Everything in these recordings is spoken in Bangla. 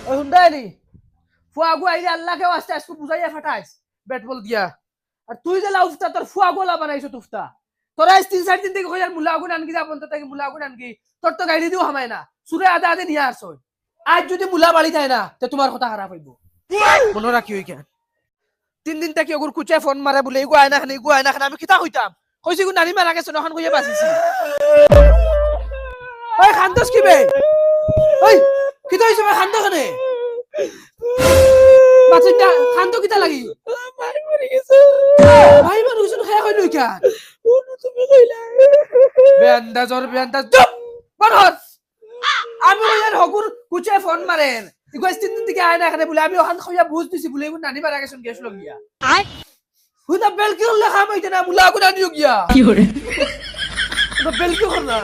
ওই হুন্ডাই নি ফুয়াগু আইলে আল্লাহকে আস্তে আজকে বুঝাইয়া ফাটাইস ব্যাট বল দিয়া আর তুই যে লাউফতা তোর ফুয়াগোলা বানাইছো তুফতা তোরা 3-4 দিন থেকে কইয়ার মুলা আগুন আনকি যাবন তো থেকে মুলা আগুন আনকি তোর তো গাড়ি দিও হামায় না সুরে আদা আদে নিয়ে আসো আজ যদি মুলা বাড়ি যায় না তো তোমার কথা খারাপ হইব মনে রাখি ওই কেন 3 দিন থেকে ওগুর কুচে ফোন মারে বলে এগো আয়না খান আমি কিতা হইতাম কইছি গো নানি মারা গেছে নখন কইয়া বাঁচিছি ওই খান্দস কি বে ওই কিতা হইছে বে খান্দ খানে বাচ্চাটা খান্দ কিতা লাগি ভাই মরে গেছে ভাই মানুষ খায়া কইলো কেন তুমি কইলা বেন্দাজ চুপ বড় আমি ওয়ার হগুর কুচে ফোন মারেন ইগো 3 দিন থেকে আয় না এখানে বলে আমি ওখান খইয়া বুঝ দিছি বলে এগো নানি মারা গেছেন গেছ লগিয়া হুদা বেল কি হল লেখা মাইতে না মুলা আগুন আনিও গিয়া কি করে তো বেল কি করনা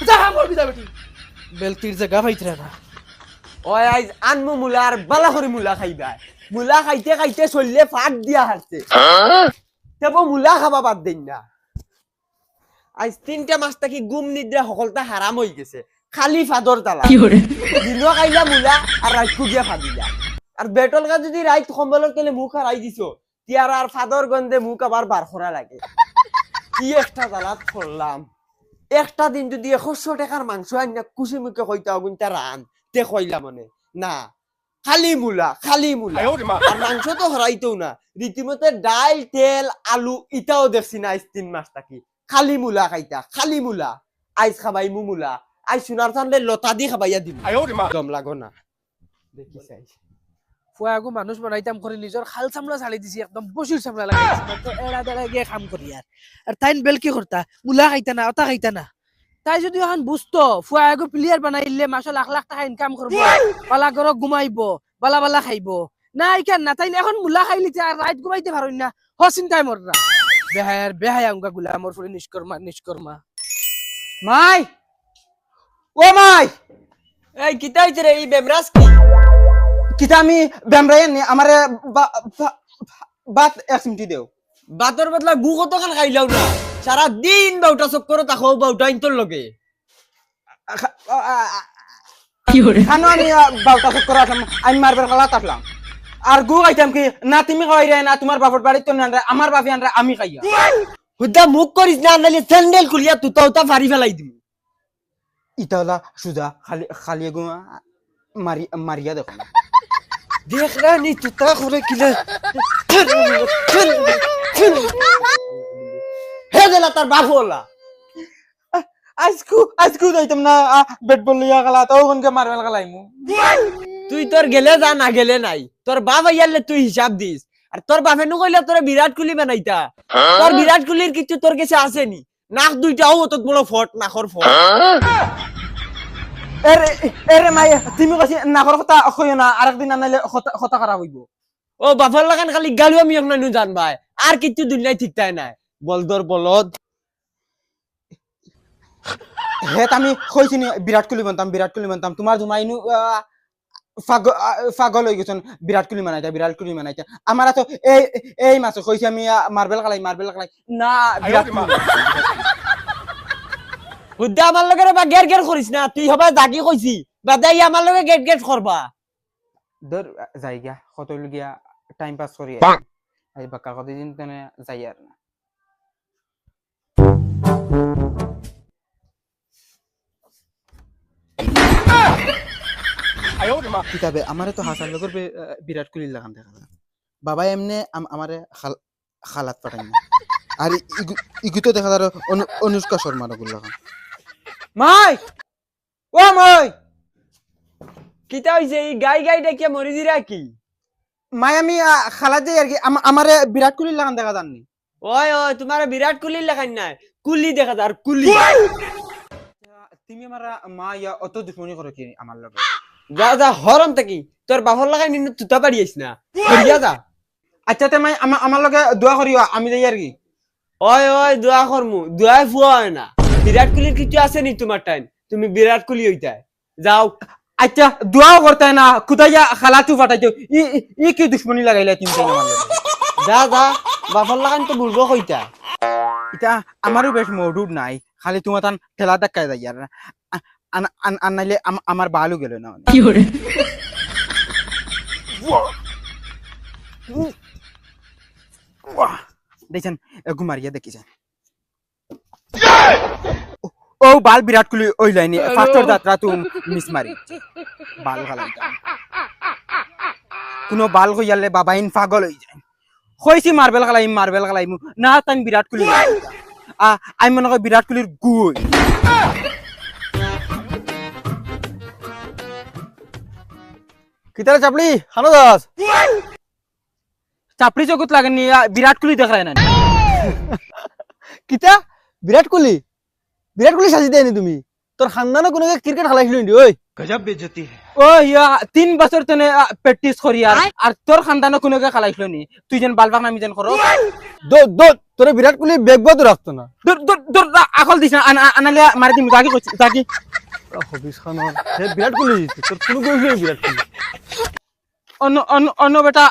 যা হামর বিদা বেটি বেল তীর জায়গা পাইতরা না ওই আইজ আনমু মুলা আর বালা করে মুলা খাইবা মুলা খাইতে খাইতে চললে ফাট দিয়া হারছে তেবো মুলা খাবা বাদ দেন না আইজ 3টা মাস থাকি গুম নিদ্রা সকলটা হারাম হয়ে গেছে খালি ফাদর তালা কি করে দিনও খাইলা মুলা আর রাইতকু গিয়া ফাদিলা আর বেটল গা যদি রাইত সম্বলের তেলে মুখ হারাই দিছো তিয়ার আর ফাদর গন্ধে মুখ আবার বার করা লাগে কি একটা জ্বালাত করলাম একটা দিন যদি 100 টাকার মাংস আইনা কুচি মুখে কইতা আগুন তা রান তে কইলা মনে না খালি মুলা আর মাংস তো হরাইতেও না রীতিমতে ডাল তেল আলু ইটাও দেখছি না আইজ 3 মাস থাকি খালি মুলা খাইতা খালি মুলা আইজ খাবাই মুলা আইজ সোনার চান্দে লতা দি খাবাইয়া দিম দম লাগো না দেখি চাই ফুয়াগু মানুষ বানাইতাম করে নিজের খাল চামড়া ছাড়ি দিছি একদম বসির চামড়া লাগাইছি তো এড়া দেড়া গিয়ে কাম করি আর তাইন বেল কি করতা মুলা খাইতা না ওটা খাইতা না তাই যদি এখন বুঝতো ফুয়াগু প্লেয়ার বানাইলে মাসে লাখ লাখ টাকা ইনকাম করবো বালা ঘরক ঘুমাইবো বালা খাইবো না ইখান না তাই এখন মুলা খাইলি আর রাইত ঘুমাইতে পারো না হ চিন্তায় মররা বেহায় আঙ্গা গুলা আমার ফুলে নিষ্কর্মা মাই ও মাই এই কিতা হইছে রে এই বেমরাস কি কিতা আমি বেমরাই নি আমারে বাত 1 মিনিট দেও বাতর বদলা গু কত খান খাইলাও না সারা দিন বাউটা চক্কর তাকো বাউটা ইনতর লগে কি করে খানো আমি বাউটা চক্কর আসলাম আমি মারবার খেলা আসলাম আর গু খাইতাম কি না তুমি খাই রে না তোমার বাপর বাড়ি তো না আমার বাপি আনরা আমি খাইয়া হুদা মুখ করিস না নালে স্যান্ডেল খুলিয়া তুতা ফারি ফেলাই দিবি ইতালা সুজা খালি গু মারিয়া দেখো দেখ না নি তুতা করে কিলে হে দেলা তার বাপ হলা আজকু যাইতাম না বেট বল লিয়া গেলা তো ওখানকে মারবেল গেলাইমু তুই তোর গেলে যা না গেলে নাই তোর বাপ আইয়ালে তুই হিসাব দিস আর তোর বাপে নু কইলে তোর বিরাট কোহলি বানাইতা তোর বিরাট কোহলির কিছু তোর কাছে আসেনি নাক দুইটাও অত বড় ফট নাকর ফট এরে মাই তুমি কইছি নাকর কথা কইও না আরেকদিন আনাইলে কথা খারাপ হইব ও বাপর লাগান খালি গালু আমি এখন জান ভাই আর কিছু দুনিয়ায় ঠিক তাই নাই বলদর বলদ হে আমি কইছি বিরাট কোহলি বানতাম তোমার জুমাইনু পাগল হয়ে গেছেন বিরাট কোহলি মানাইতে আমার তো এই মাছ কইছি আমি মার্বেল খেলাই না বিরাট কোহলি হুদ্দা আমার লগে বা গের করিস না তুই হবা জাগি কইছি বাদাই আমার লগে গেট করবা ধর যাইগা কত লগিয়া টাইম পাস করি আই বাক্কা কতদিন তনে যাই আর না কিতাবে আমারে তো হাসান লগর বিরাট কোহলি লাগান দেখা বাবা এমনে আমারে খালাত পাঠাই না আর ইগুতো দেখা যার অনুষ্কা শর্মার গুলো লাগান মাই ও মাই কিতা হইছে এই গাই দেখিয়া মরি দিরা কি মাই আমি খালাত দেই আর কি আমারে বিরাট কোহলি লাগান দেখা জাননি ওই তোমার বিরাট কোহলি লাগান নাই কুলি দেখা যার কুলি তুমি আমার মা ইয়া অত দুশ্মনী করো কি আমার লগে যা হরম থাকি তোর বাপর লাগাই নিন তুতা পারিস না করিয়া যা আচ্ছা তে মাই আমার লগে দোয়া করিও আমি যাই আর কি ওই দোয়া করমু দোয়াই ফুয়া হয় না বিরাট কোহলির কিছু আছে নি তোমার টাইম তুমি বিরাট কোহলি হইতাই যাও আচ্ছা দোয়াও করতে না খুদাইয়া খালাতু ফাটাইছো ই কি দুশ্মনী লাগাইলা তুমি আমার লগে যা বাপর লাগান তো বুলবো কইতা এটা আমারও বেশ মৌডুড নাই খালি তোমার তান ঠেলা ধাক্কায় যাই আর আনাইলে আমার ভালো গেল না কি করে দেখছেন ঘুমারিয়া দেখিছেন ও বাল বিরাট কোহলি ওই লাইনে ফার্স্টর যাত্রা তুম মিস মারি বাল গালাই কোনো বাল কইয়ালে বাবা ইন পাগল হই যায় কইছি মার্বেল গালাই না তাই বিরাট কোহলি আমি মনে করি বিরাট কোহলির গুই কিতারে চাপলি খানো দাস চাপড়ি জগৎ লাগেনি বিরাট কোহলি দেখায় না কিতা বিরাট কোহলি সাজি দেয়নি তুমি তোর খানদানে কোনো ক্রিকেট খেলাইছিল নি ওই ও ইয়া 3 বছর তনে প্র্যাকটিস করি আর তোর খানদানে কোনো খেলাইছিল নি তুই যেন বালবাক নামি যেন করো তোরে বিরাট কোহলি বেগবাদ রাখতো না দূর আকল দিছ আনালে মারি দিম জাগি কইছি জাগি হবিস খান বিরাট কোহলি তোর কোনো গই বিরাট কোহলি অন্য বেটা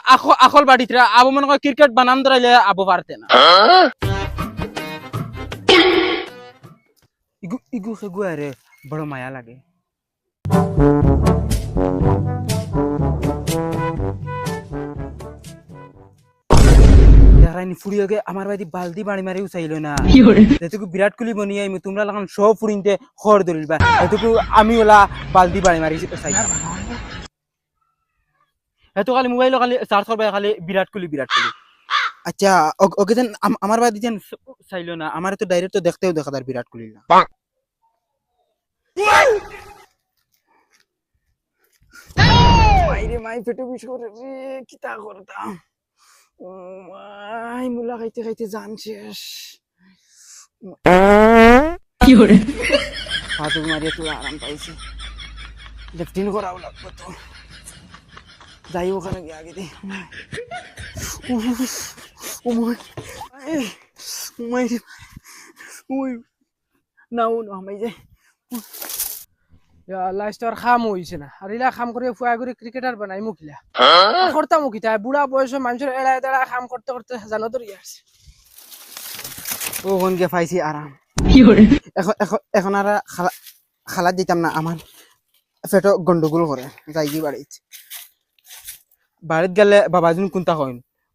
আকল বাড়িতে আবু মনে কর ক্রিকেট বানাম ধরাইলে আবু পারতে না ইগু সেগু আরে বড় মায়া লাগে রাইনি ফুড়িয়ে আমার বাড়ি বালতি বাড়ি মারি উচাইল না যেটুকু বিরাট কোহলি বনিয়ে আমি তোমরা লাগান সব ফুড়িতে খড় ধরিবা এটুকু আমি ওলা বালতি বাড়ি মারি চাই এত খালি মোবাইল খালি চার্জ করবে খালি বিরাট কোহলি আচ্ছা ওকে যেন আমার বাড়ি যেন চাইল না আমার তো ডাইরেক্ট তো দেখতেও দেখা যায় বিরাট কোহলি না মাইরে মাই পেটে বিষ করে রে কিতা করতাম ও মাই মুলা খাইতে জান শেষ কি হরে হাতু মারিয়ে তুই আরাম পাইছি লেফটিন করাও লাগবে তো যাই ওখানে গিয়ে আগে দে ও মাই ওই নাও না মাই যে লাস্টর খাম হইছে না আর ইলা খাম করে ফুয়া করে ক্রিকেটার বানাই মুখিলা করতাম মুখিতা বুড়া বয়স মানুষের এড়ায় দাঁড়া খাম করতে করতে জানো তো আছে ও কোনকে পাইছি আরাম এখন আর খালা দিতাম না আমার পেটো গন্ডগোল করে যাই কি বাড়িত গেলে বাবাজন কোনটা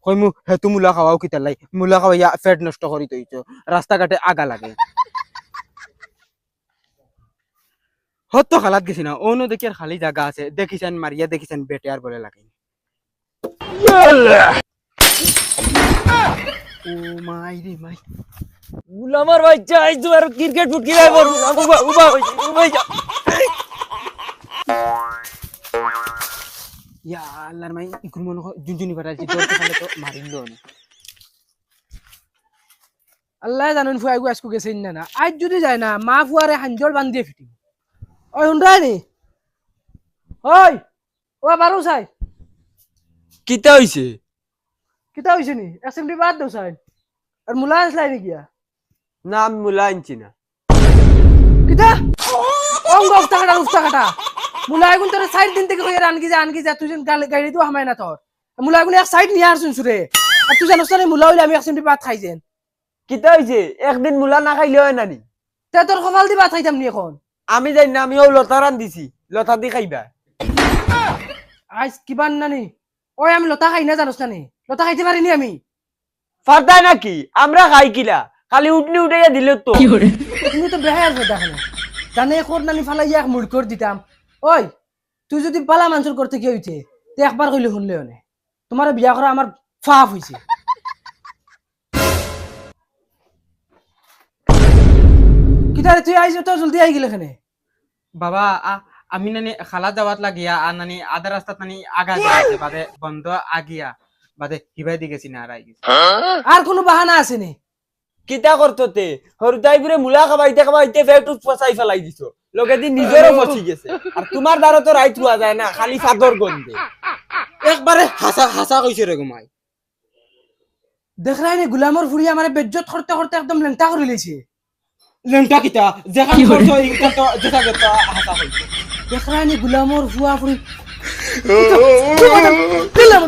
কই মু হেতু মূলা খাওয়াও কিতা লাই মূলা খাওয়াইয়া পেট নষ্ট করি তৈছো রাস্তাঘাটে আগা লাগে হত খালাত গেছি না অন্য দেখি আর খালি জায়গা আছে দেখিছেন মারিয়া দেখিছেন বেটে আর বলে লাগে ও মাই রে মাই গুলামার বাচ্চা আইজ তো আর ক্রিকেট ফুট কিরাই বল উবা যা ইয়া আল্লাহর মাই ইকুর মনে জুনজুনি বাড়াইছি তোর খালে তো মারিল না আল্লাহ জানেন ফুয়া গু আজকু গেছে না আজ যদি যায় না মা ফুয়ারে হাঞ্জল বান্ধিয়ে ফিটিব ওই হুন্ডাই নি ওই ও বারো চাই কিতা হইছে কিতা হইছে নি এসএমডি বাদ দাও চাই আর মুলা আসলাই নি গিয়া নাম মুলা আনছি না কিতা অঙ্গ উফতা কাটা মুলা এগুন তোর সাইড দিন থেকে কইরা আনকি যা তুই গাড়ি তো হামায় না তোর মুলা এগুন এক সাইড নিয়ে আসুন সুরে আর তুই জানোস না মুলা হইলে আমি এসএমডি বাদ খাইছেন কিতা হইছে একদিন মুলা না খাইলে হয় নানি তে তোর কপাল দি বাদ খাইতাম নি এখন আমি যাই না আমিও লতা রান দিছি লতা দি খাইবা আজ কিবান নানি ওই আমি লতা খাই না জানোস না লতা খাইতে পারিনি আমি ফারদাই নাকি আমরা খাই কিলা খালি উঠনি উঠাইয়া দিল তো তুমি তো বেহায়ার কথা খানে জানে কোর নানি ফালাইয়া এক মুড় করে দিতাম ওই তুই যদি পালা মানুষের করতে কি হইছে তে একবার কইলে শুনলে হনে তোমার বিয়া করা আমার ফাফ হইছে কিতারে তুই আইছ তো জলদি আই গেলে খানে বাবা আমি নানি খালা দাওয়াত লাগিয়া আর নানি আধা রাস্তাত নানি আগা যাইছে বাদে বন্ধ আগিয়া বাদে হিবাই দি গেছি না আর আই গেছি আর কোনো বাহানা আছে নি কিতা করতে হরতাই করে মুলা খাবাইতে ফেটু পচাই ফেলাই দিছো লগে দি নিজেরও পচি গেছে আর তোমার দ্বারা তো রাইত হওয়া যায় না খালি ফাদর গন্ধে একবারে হাসা কইছে রে গুমাই দেখ রাই নি গুলামর ফুড়ি আমারে বেজ্জত করতে করতে একদম লেংটা করে লইছে লেন্টা কিতা যেখান করছো ইনকা তো যেটা গেতা হাসা কইছে দেখ রাই নি গুলামর ফুয়া ফুড়ি দিলাম